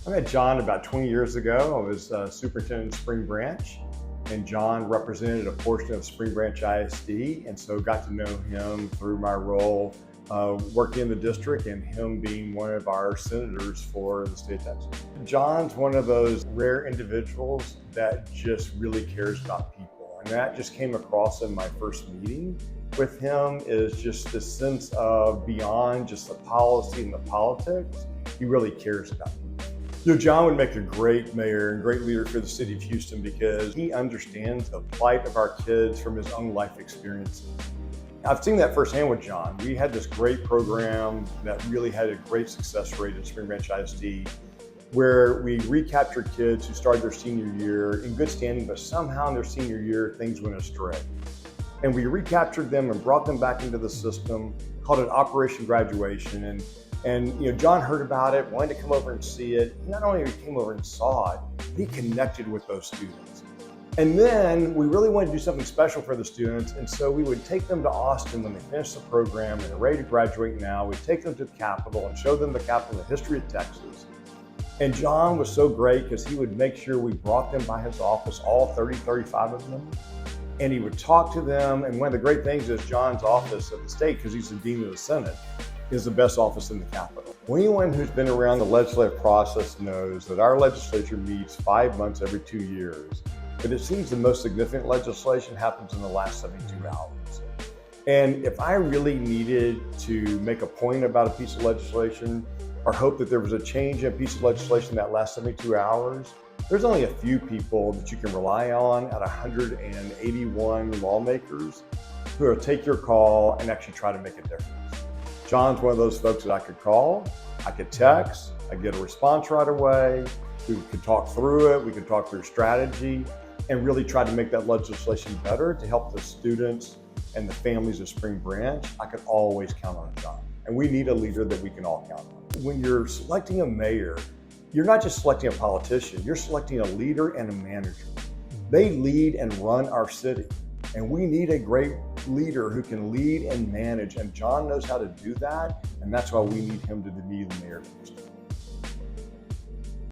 I met John about 20 years ago. I was superintendent of Spring Branch, and John represented a portion of Spring Branch ISD, and so got to know him through my role working in the district and him being one of our senators for the state of Texas. John's one of those rare individuals that just really cares about people, and that just came across in my first meeting with him is just the sense of beyond just the policy and the politics, he really cares about people. John would make a great mayor and great leader for the city of Houston because he understands the plight of our kids from his own life experiences. I've seen that firsthand with John. We had this great program that really had a great success rate at Spring Branch ISD where we recaptured kids who started their senior year in good standing, but somehow in their senior year, things went astray. And we recaptured them and brought them back into the system, called it Operation Graduation. And John heard about it, wanted to come over and see it. Not only he came over and saw it, but he connected with those students. And then we really wanted to do something special for the students. And so we would take them to Austin when they finished the program and are ready to graduate now. We'd take them to the Capitol and show them the Capitol and the history of Texas. And John was so great because he would make sure we brought them by his office, all 35 of them. And he would talk to them. And one of the great things is John's office at the state, because he's the dean of the Senate, is the best office in the Capitol. Anyone who's been around the legislative process knows that our legislature meets 5 months every 2 years, but it seems the most significant legislation happens in the last 72 hours. And if I really needed to make a point about a piece of legislation or hope that there was a change in a piece of legislation that last 72 hours, there's only a few people that you can rely on out of 181 lawmakers who will take your call and actually try to make a difference. John's one of those folks that I could call, I could text, I get a response right away, we could talk through it, we could talk through strategy, and really try to make that legislation better to help the students and the families of Spring Branch. I could always count on John. And we need a leader that we can all count on. When you're selecting a mayor, you're not just selecting a politician, you're selecting a leader and a manager. They lead and run our city. And we need a great leader who can lead and manage, and John knows how to do that, and that's why we need him to be the mayor of Houston.